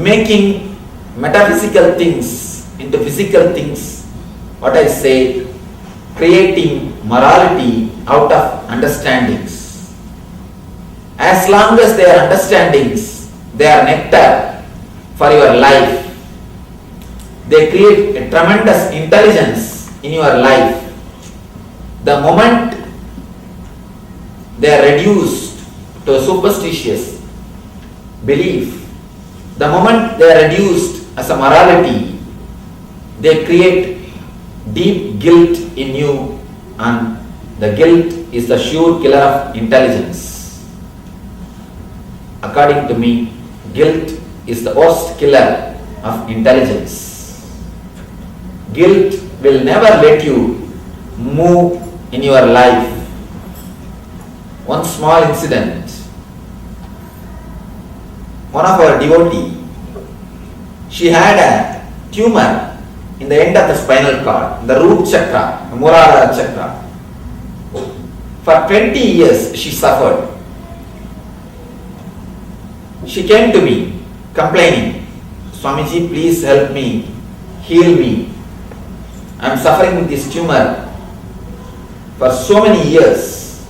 making metaphysical things into physical things, what I say, creating morality out of understandings. As long as they are understandings, they are nectar for your life. They create a tremendous intelligence in your life. The moment they are reduced to a superstitious belief, the moment they are reduced as a morality, they create deep guilt in you, and the guilt is the sure killer of intelligence. According to me, guilt is the worst killer of intelligence. Guilt will never let you move in your life. One small incident. One of our devotee, she had a tumor in the end of the spinal cord, the root chakra, the Muladhara chakra. For 20 years she suffered. She came to me complaining, Swamiji, please help me, heal me. I am suffering with this tumor for so many years.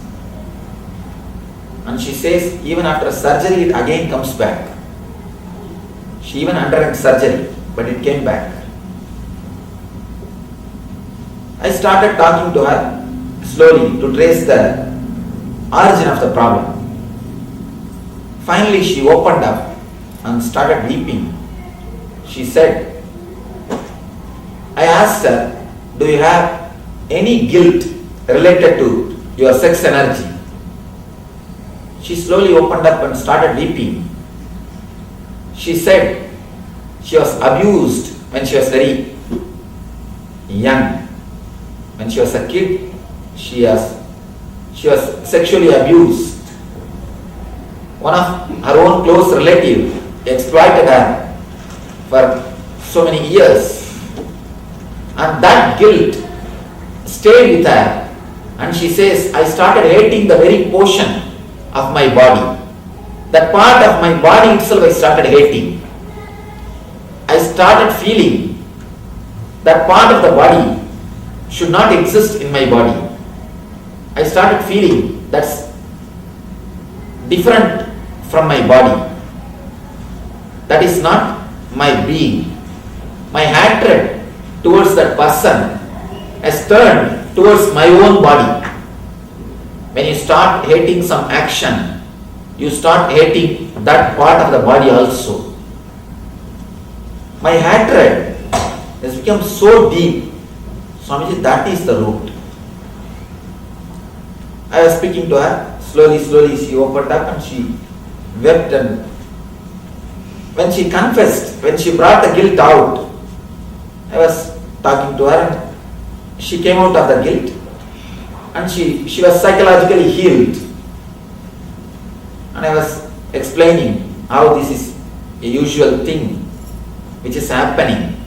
And she says, even after surgery, it again comes back. She even underwent surgery, but it came back. I started talking to her slowly to trace the origin of the problem. Finally, she opened up and started weeping. She said, I asked her, do you have any guilt related to your sex energy? She slowly opened up and started weeping. She said she was abused when she was very young. When she was a kid, she was sexually abused. One of her own close relative exploited her for so many years. And that guilt stayed with her. And she says, I started hating the very portion of my body. That part of my body itself I started hating. I started feeling that part of the body should not exist in my body. I started feeling that's different from my body. That is not my being. My hatred towards that person has turned towards my own body. When you start hating some action, you start hating that part of the body also. My hatred has become so deep. Swamiji, that is the root. I was speaking to her, slowly she opened up and she wept, and when she confessed, when she brought the guilt out, I was talking to her and she came out of the guilt and she was psychologically healed. And I was explaining how this is a usual thing which is happening.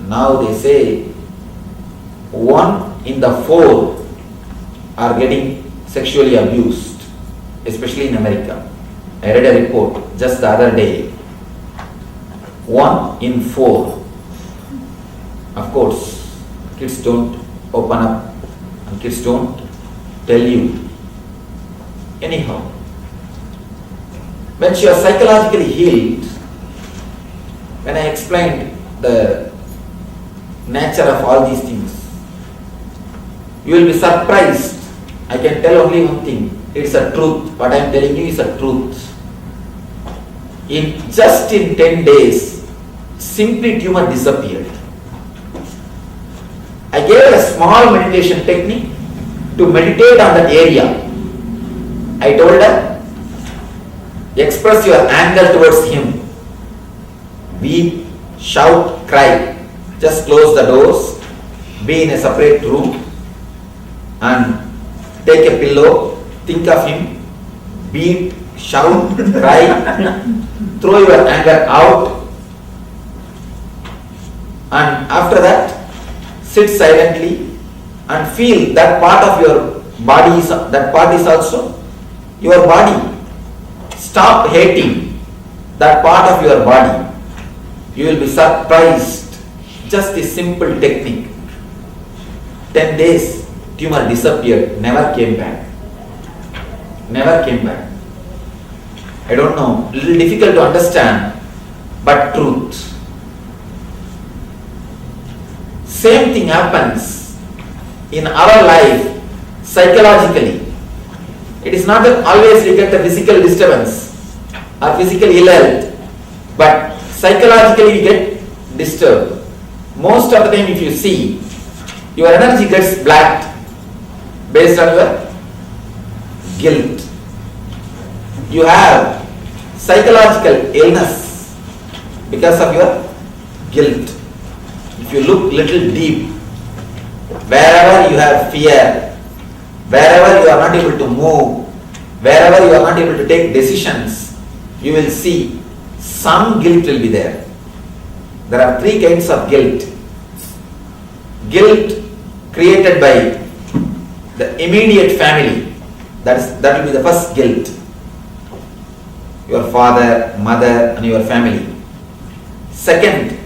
Now they say 1 in the 4 are getting sexually abused, especially in America. I read a report just the other day. 1 in 4. Of course, kids don't open up and kids don't tell you. Anyhow, when she was psychologically healed, when I explained the nature of all these things, you will be surprised. I can tell only one thing. It's a truth. What I am telling you is a truth. In 10 days, simply tumor disappeared. I gave her a small meditation technique to meditate on that area. I told her, express your anger towards him. Weep, shout, cry. Just close the doors, be in a separate room, and take a pillow, think of him, beat, shout, cry, throw your anger out, and after that, sit silently and feel that part of your body that part is also your body. Stop hating that part of your body, you will be surprised. Just a simple technique. 10 days, tumor disappeared, never came back. Never came back. I don't know, little difficult to understand, but truth. Same thing happens in our life psychologically. It is not that always we get the physical disturbance or physical ill health, but psychologically we get disturbed. Most of the time if you see, your energy gets blacked based on your guilt. You have psychological illness because of your guilt. If you look little deep, wherever you have fear, wherever you are not able to move, wherever you are not able to take decisions, you will see some guilt will be there. There are 3 kinds of guilt. Guilt created by the immediate family, that will be the first guilt. Your father, mother and your family. Second,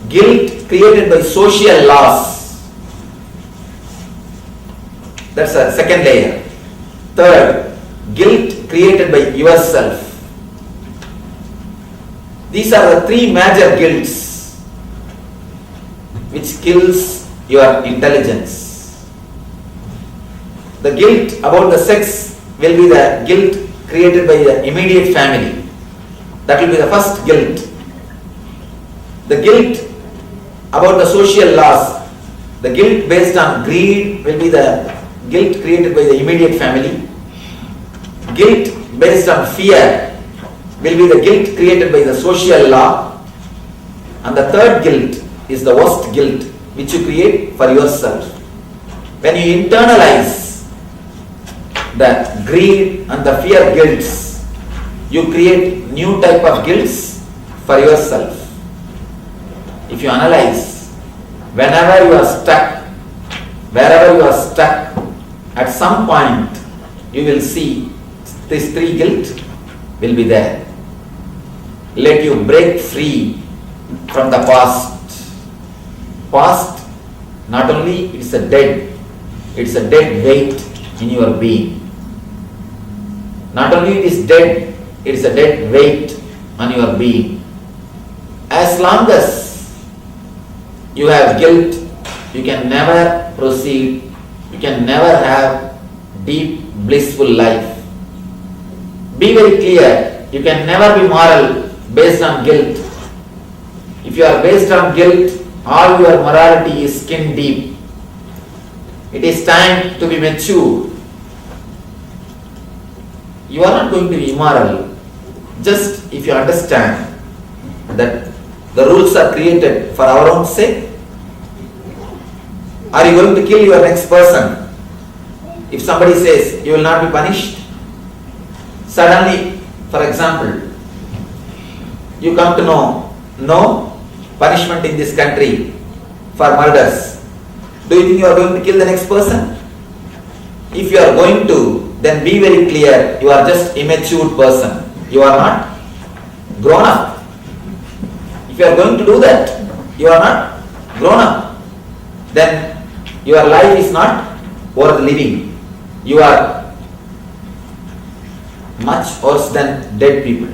guilt created by social laws. That's a second layer. Third, guilt created by yourself. These are the 3 major guilts which kills your intelligence. The guilt about the sex will be the guilt created by the immediate family. That will be the first guilt. The guilt about the social laws, the guilt based on greed will be the guilt created by the immediate family. Guilt based on fear will be the guilt created by the social law. And the third guilt is the worst guilt which you create for yourself. When you internalize the greed and the fear guilts, you create new type of guilts for yourself. If you analyze, whenever you are stuck, wherever you are stuck, at some point you will see these 3 guilt will be there. Let you break free from the past. Past, not only it's a dead weight in your being. Not only it is dead, it is a dead weight on your being. As long as you have guilt, you can never proceed, you can never have deep blissful life. Be very clear, you can never be moral based on guilt. If you are based on guilt, all your morality is skin deep. It is time to be mature. You are not going to be immoral. Just if you understand that the rules are created for our own sake. Are you going to kill your next person? If somebody says you will not be punished, suddenly, for example, you come to know no punishment in this country for murders. Do you think you are going to kill the next person? If you are going to, then be very clear, you are just immature person. You are not grown up. If you are going to do that, you are not grown up. Then your life is not worth living. You are much worse than dead people.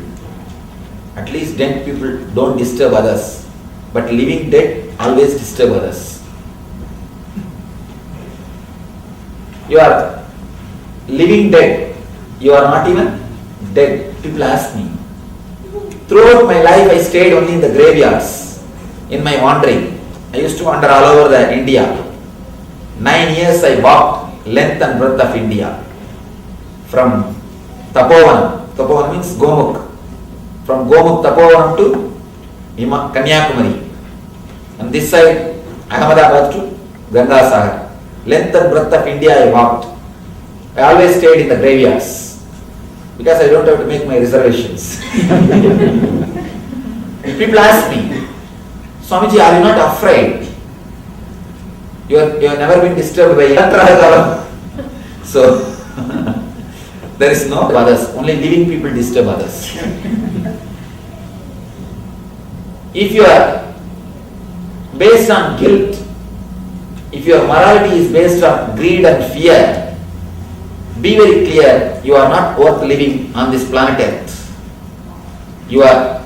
At least dead people don't disturb others, but living dead always disturb others. You are living dead, you are not even dead. People ask me. Throughout my life I stayed only in the graveyards in my wandering. I used to wander all over the India. 9 years I walked length and breadth of India. From Tapovan, Tapovan means Gomukh. From Gomukh Tapovan to Kanyakumari. And this side Ahmedabad to Ganga Sagar. Length and breadth of India I walked. I always stayed in the graveyards because I don't have to make my reservations. People ask me, Swamiji, are you not afraid? You have never been disturbed by Yantra. So, there is no others, only living people disturb others. If you are based on guilt, if your morality is based on greed and fear, be very clear, you are not worth living on this planet Earth. You are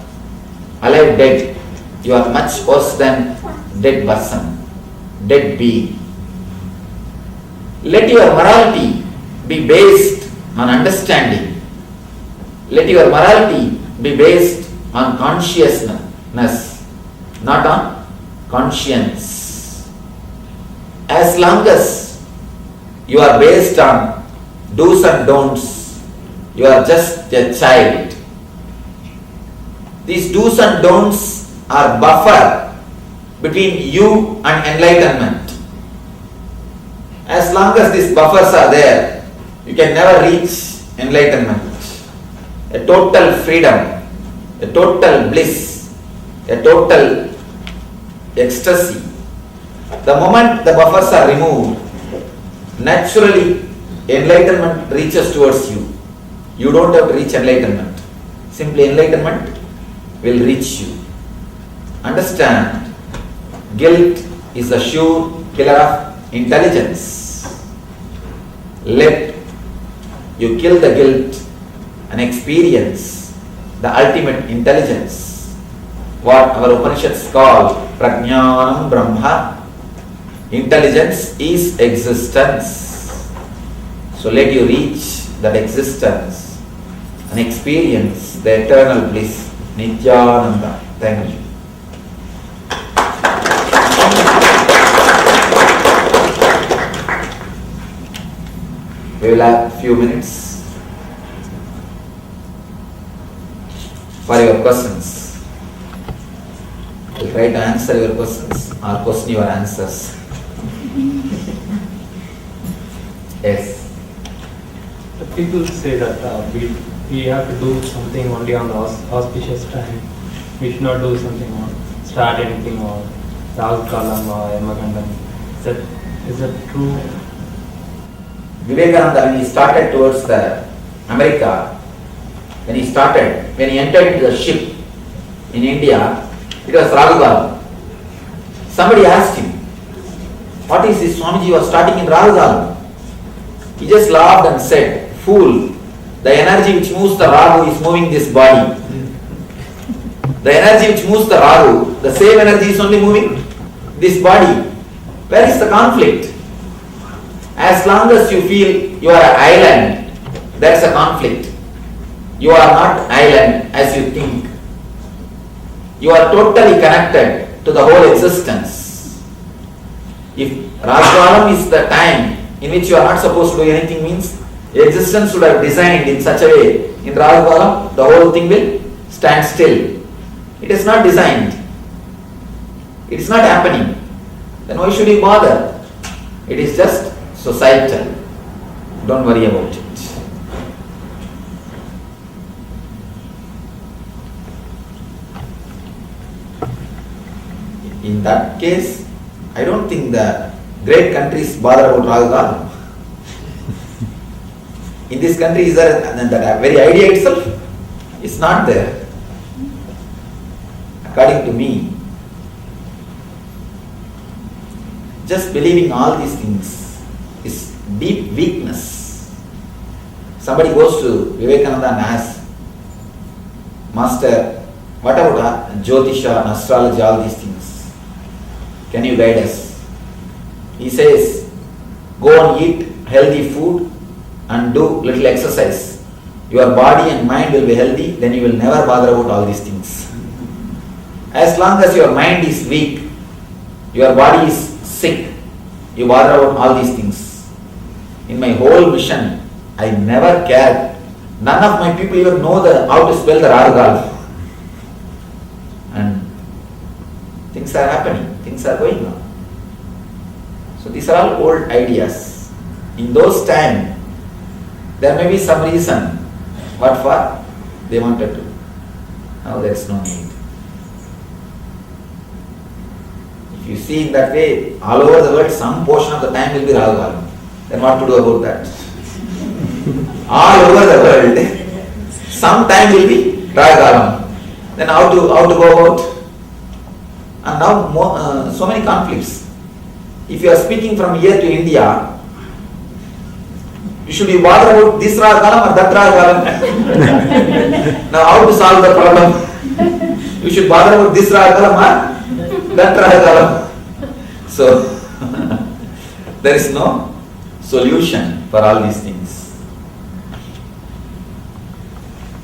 alive dead. You are much worse than dead person, dead being. Let your morality be based on understanding. Let your morality be based on consciousness, not on conscience. As long as you are based on do's and don'ts, you are just a child. These do's and don'ts are buffer between you and enlightenment. As long as these buffers are there, you can never reach enlightenment. A total freedom, a total bliss, a total ecstasy. The moment the buffers are removed, naturally enlightenment reaches towards you. You don't have to reach enlightenment. Simply enlightenment will reach you. Understand, guilt is the sure killer of intelligence. Let you kill the guilt and experience the ultimate intelligence, what our Upanishads call Prajnanam Brahma. Intelligence is existence. So let you reach that existence and experience the eternal bliss, Nityananda. Thank you. We will have a few minutes for your questions. I will try to answer your questions or question your answers. Yes. The people say that we have to do something only on the auspicious time. We should not do something or start anything or Rahu Kalam or Yamagandam. Is that true? Vivekananda, when he started towards the America, when he entered the ship in India, it was Rahu Kalam. Somebody asked him, what is this Swamiji, you are starting in Rahu Kalam? He just laughed and said, fool, the energy which moves the Rahu is moving this body. The energy which moves the Rahu, the same energy is only moving this body. Where is the conflict? As long as you feel you are an island, that's a conflict. You are not island as you think. You are totally connected to the whole existence. If Rajkalam is the time in which you are not supposed to do anything, means existence should have designed in such a way. In Rajkalam, the whole thing will stand still. It is not designed. It is not happening. Then why should you bother? It is just societal. Don't worry about it. In that case, I don't think the great countries bother about Rahu Kalam. In this country, is there that very idea itself is not there. According to me, just believing all these things is deep weakness. Somebody goes to Vivekananda and asks, Master, what about Jyotisha and astrology, all these things? Can you guide us? He says, go and eat healthy food and do little exercise. Your body and mind will be healthy, then you will never bother about all these things. As long as your mind is weak, your body is sick, you bother about all these things. In my whole mission, I never cared. None of my people even know how to spell the Rahu Kalam. And things are happening, things are going on. So these are all old ideas. In those times, there may be some reason. What for? They wanted to. Now there is no need. If you see in that way, all over the world, some portion of the time will be Rahu Kalam. Then what to do about that? All over the world, some time will be Rahu Kalam. Then how to go about? And now so many conflicts. If you are speaking from here to India, you should be bothered about this Ragalam or that Ragalam. Now how to solve the problem? You should bother about this Ragalam or that Ragalam. So there is no solution for all these things.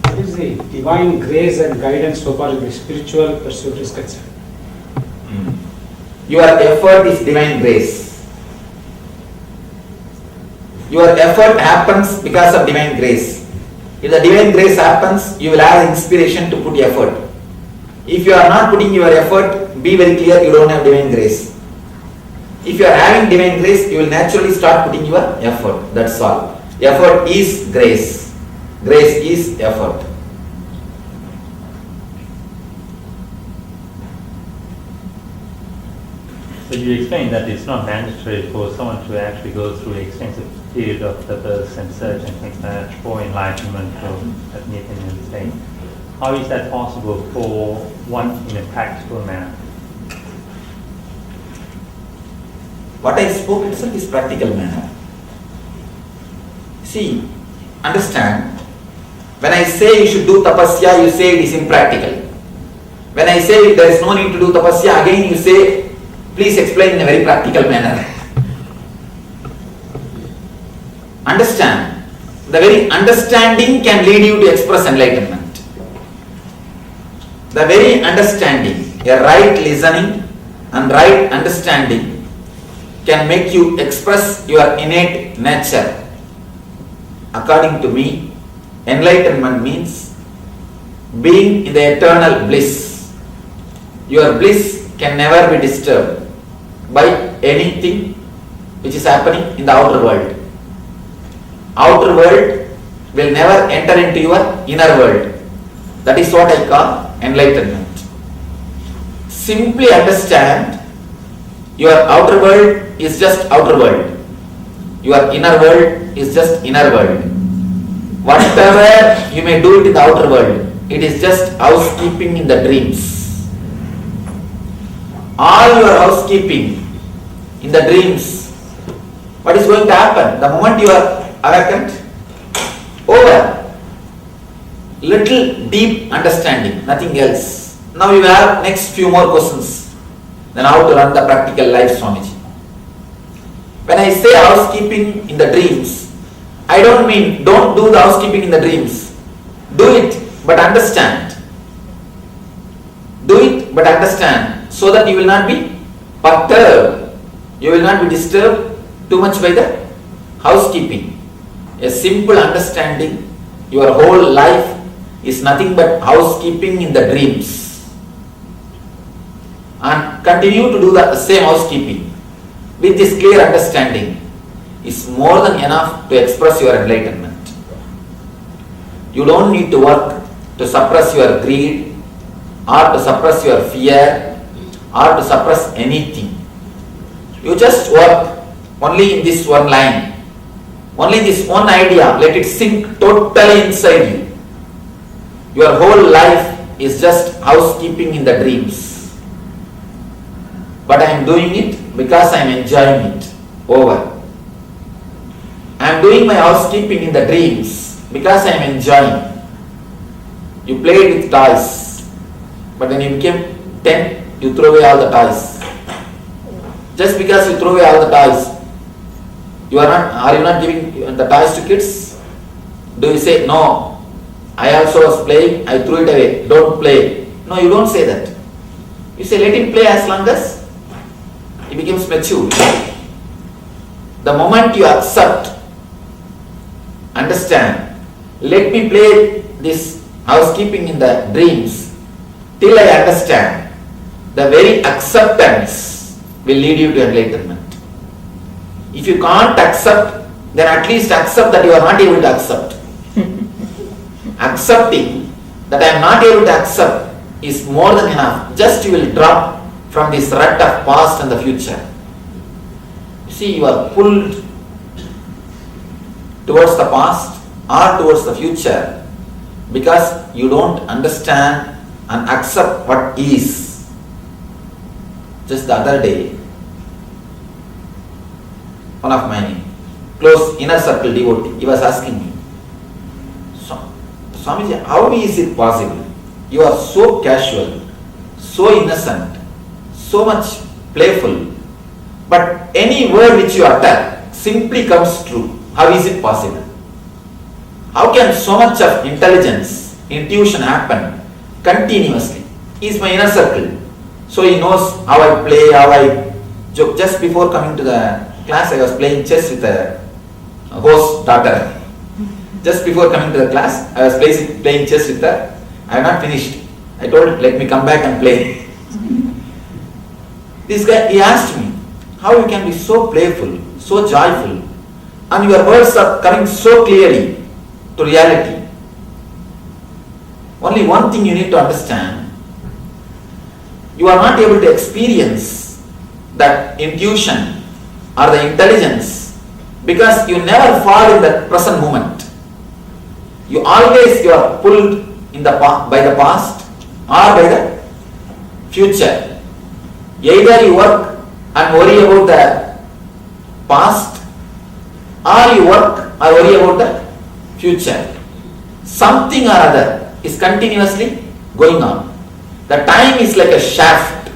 What is the divine grace and guidance so far as the spiritual pursuit is concerned? Your effort is divine grace. Your effort happens because of divine grace. If the divine grace happens, you will have inspiration to put effort. If you are not putting your effort, be very clear, you don't have divine grace. If you are having divine grace, you will naturally start putting your effort. That's all. Effort is grace. Grace is effort. So you explained that it's not mandatory for someone to actually go through an extensive period of tapas and search and things like that for enlightenment or at Nityanaanda state. How is that possible for one in a practical manner? What I spoke itself is practical manner. See, understand, when I say you should do tapasya, you say it is impractical. When I say there is no need to do tapasya, again you say, please explain in a very practical manner. Understand, the very understanding can lead you to express enlightenment. The very understanding, a right listening and right understanding can make you express your innate nature. According to me, enlightenment means being in the eternal bliss. Your bliss can never be disturbed by anything which is happening in the outer world. Outer world will never enter into your inner world. That is what I call enlightenment. Simply understand your outer world is just outer world. Your inner world is just inner world. Whatever you may do it in the outer world, it is just housekeeping in the dreams. All your housekeeping in the dreams, what is going to happen? The moment you are awakened, over. Little deep understanding, nothing else. Now you have next few more questions. Then how to run the practical life, Swamiji. When I say housekeeping in the dreams, I don't mean don't do the housekeeping in the dreams. Do it, but understand. Do it, but understand, so that you will not be perturbed. You will not be disturbed too much by the housekeeping. A simple understanding, your whole life is nothing but housekeeping in the dreams. And continue to do the same housekeeping with this clear understanding is more than enough to express your enlightenment. You don't need to work to suppress your greed or to suppress your fear or to suppress anything. You just work only in this one line. Only this one idea, let it sink totally inside you. Your whole life is just housekeeping in the dreams. But I am doing it because I am enjoying it. Over. I am doing my housekeeping in the dreams because I am enjoying. You played with toys, but when you became 10, you throw away all the toys. Just because you throw away all the toys, are you not giving the toys to kids? Do you say, no, I also was playing, I threw it away, don't play? No, you don't say that. You say, let him play as long as he becomes mature. The moment you accept, understand, let me play this housekeeping in the dreams till I understand, the very acceptance will lead you to enlightenment. If you can't accept, then at least accept that you are not able to accept. Accepting that I am not able to accept is more than enough. Just you will drop from this rut of past and the future. You see, you are pulled towards the past or towards the future because you don't understand and accept what is. Just the other day, one of my close inner circle devotee, he was asking me, Swamiji, how is it possible? You are so casual, so innocent, so much playful, but any word which you utter simply comes true. How is it possible? How can so much of intelligence, intuition happen continuously? He is my inner circle. So he knows how I play, how I joke. Just before coming to the class, I was playing chess with a host daughter. Just before coming to the class, I was playing chess with her. I have not finished. I told her, let me come back and play. This guy, he asked me, how you can be so playful, so joyful, and your words are coming so clearly to reality. Only one thing you need to understand, you are not able to experience that intuition or the intelligence because you never fall in the present moment. You are pulled by the past or by the future. Either you work and worry about the past, or you work or worry about the future. Something or other is continuously going on. The time is like a shaft.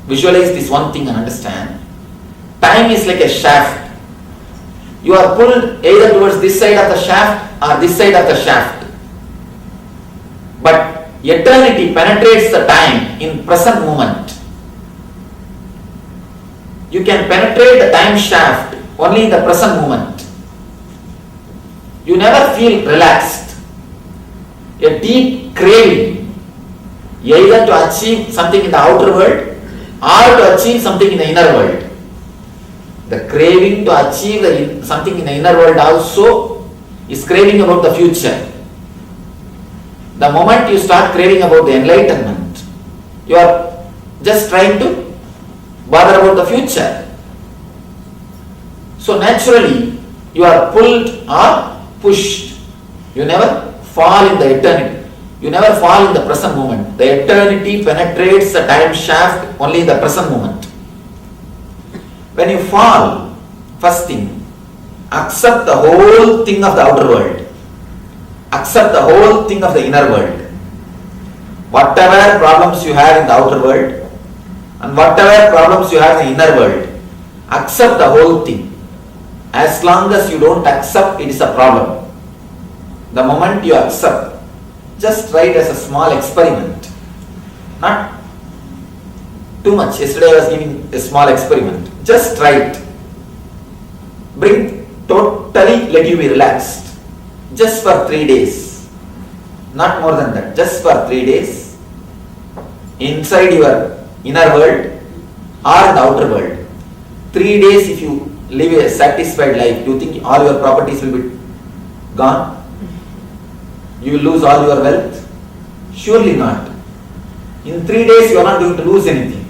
Visualize this one thing and understand. Time is like a shaft. You are pulled either towards this side of the shaft or this side of the shaft. But eternity penetrates the time in present moment. You can penetrate the time shaft only in the present moment. You never feel relaxed. A deep craving, either to achieve something in the outer world or to achieve something in the inner world. The craving to achieve something in the inner world also is craving about the future. The moment you start craving about the enlightenment, you are just trying to bother about the future. So naturally, you are pulled or pushed. You never fall in the eternity. You never fall in the present moment. The eternity penetrates the time shaft only in the present moment. When you fall, first thing, accept the whole thing of the outer world. Accept the whole thing of the inner world. Whatever problems you have in the outer world and whatever problems you have in the inner world, accept the whole thing. As long as you don't accept, it is a problem. The moment you accept, just try it as a small experiment. Not too much. Yesterday I was giving a small experiment. Just try it. Totally let you be relaxed. Just for 3 days. Not more than that. Just for 3 days. Inside your inner world or in the outer world. 3 days if you live a satisfied life, do you think all your properties will be gone? You will lose all your wealth? Surely not. In 3 days you are not going to lose anything.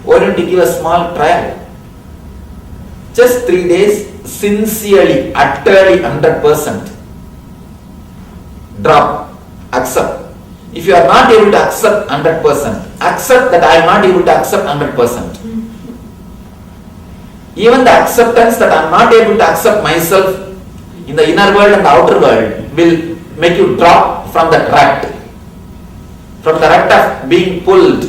Why don't you give a small trial? Just 3 days, sincerely, utterly 100%. Drop. Accept. If you are not able to accept 100%, accept that I am not able to accept 100%. Even the acceptance that I am not able to accept myself in the inner world and the outer world will make you drop from that rut. From the rut of being pulled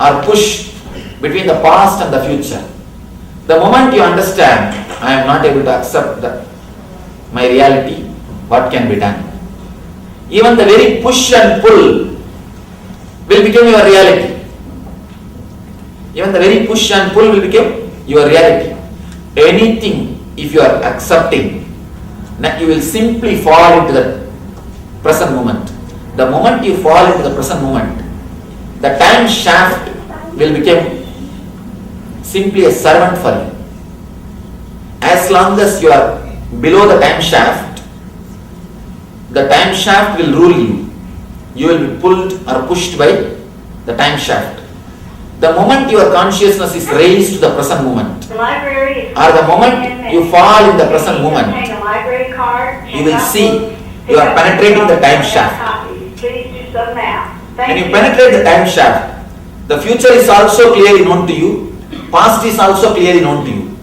or pushed between the past and the future. The moment you understand, I am not able to accept my reality, what can be done? Even the very push and pull will become your reality. Even the very push and pull will become your reality. Anything, if you are accepting, you will simply fall into the present moment. The moment you fall into the present moment, the time shaft will become simply a servant for you. As long as you are below the time shaft will rule you. You will be pulled or pushed by the time shaft. The moment your consciousness is raised to the present moment, or the moment you fall in the present moment, you will see you are penetrating the time shaft. When you penetrate the time shaft, the future is also clearly known to you, Past is also clearly known to you.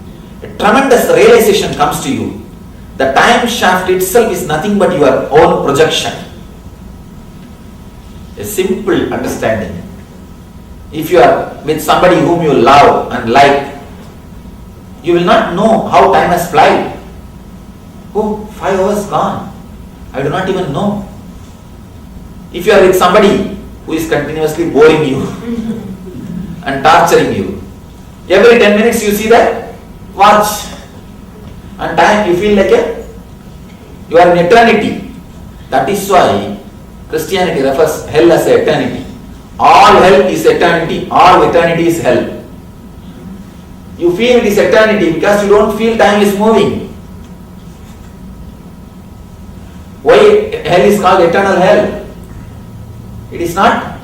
A tremendous realization comes to you. The time shaft itself is nothing but your own projection. A simple understanding. If you are with somebody whom you love and like, you will not know how time has flown. Oh, 5 hours gone. I do not even know. If you are with somebody who is continuously boring you and torturing you, every 10 minutes you see that watch and time you feel like you are in eternity. That is why Christianity refers hell as eternity. All hell is eternity, all eternity is hell. You feel it is eternity because you don't feel time is moving. Why hell is called eternal hell? It is not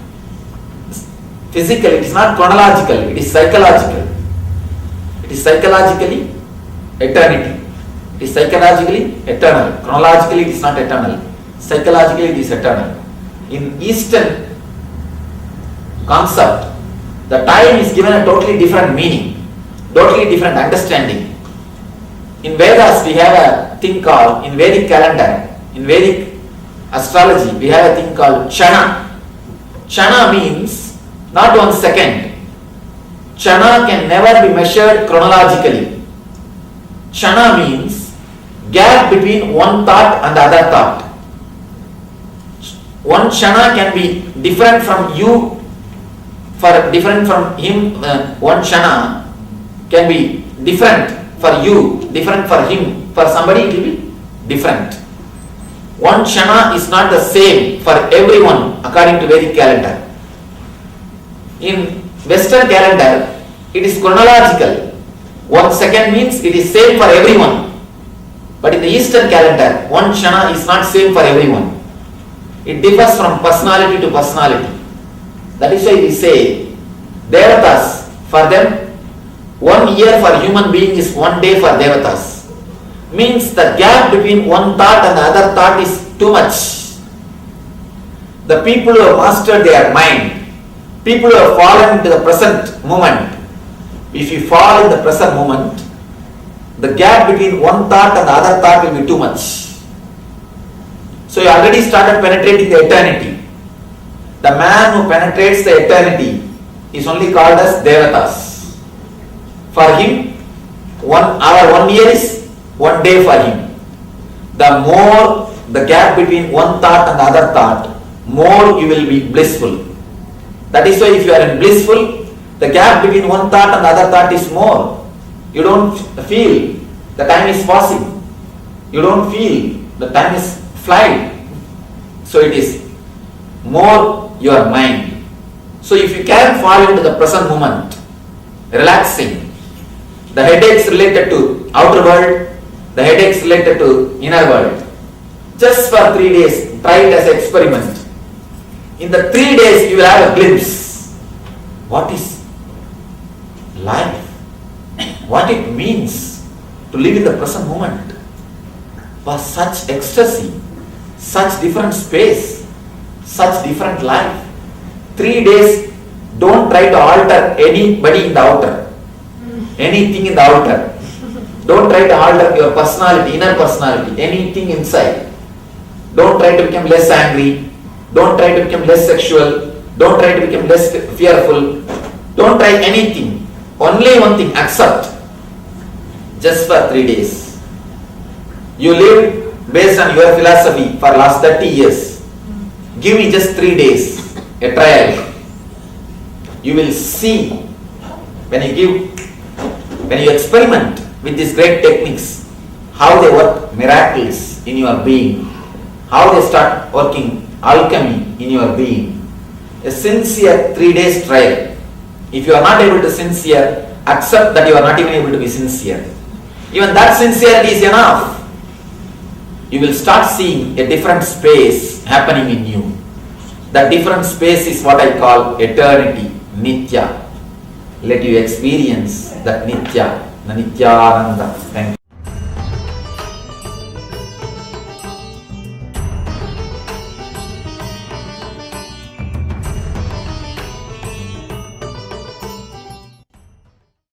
physical, it is not chronological, it is psychological. It is psychologically eternity. It is psychologically eternal. Chronologically it is not eternal. Psychologically it is eternal. In Eastern concept, the time is given a totally different meaning, totally different understanding. In Vedas we have a thing called, in Vedic calendar, in Vedic astrology we have a thing called Chana. Chana means not 1 second. Chana can never be measured chronologically. Chana means gap between one thought and the other thought. One Chana can be different from you, for different from him. One Chana can be different for you, different for him. For somebody it will be different. One Chana is not the same for everyone according to Vedic calendar. In Western calendar, it is chronological. 1 second means it is same for everyone. But in the Eastern calendar, one Chana is not same for everyone. It differs from personality to personality. That is why we say, Devatas, for them, 1 year for human being is 1 day for Devatas. Means the gap between one thought and the other thought is too much. The people who have mastered their mind, people who have fallen into the present moment, if you fall in the present moment, the gap between one thought and the other thought will be too much. So you already started penetrating the eternity. The man who penetrates the eternity is only called as Devatas. For him, 1 hour, 1 year is 1 day for him. The more the gap between one thought and the other thought, more you will be blissful. That is why if you are in blissful, the gap between one thought and the other thought is more. You don't feel the time is passing. You don't feel the time is flying. So it is more your mind. So if you can fall into the present moment, relaxing, the headaches related to outer world, the headaches related to inner world, just for 3 days, try it as an experiment. In the 3 days you will have a glimpse. What is life? What it means to live in the present moment? Was such ecstasy, such different space, such different life. 3 days, don't try to alter anybody in the outer, anything in the outer. Don't try to alter your personality, inner personality, anything inside. Don't try to become less angry. Don't try to become less sexual. Don't try to become less fearful. Don't try anything. Only one thing, accept. Just for 3 days. You live based on your philosophy for last 30 years. Give me just 3 days, a trial. You will see when you experiment with these great techniques, how they work miracles in your being, how they start working alchemy in your being. A sincere 3 days trial. If you are not able to sincere, accept that you are not even able to be sincere. Even that sincerity is enough. You will start seeing a different space happening in you. That different space is what I call eternity, Nitya. Let you experience that Nitya, the Nityananda. Thank you.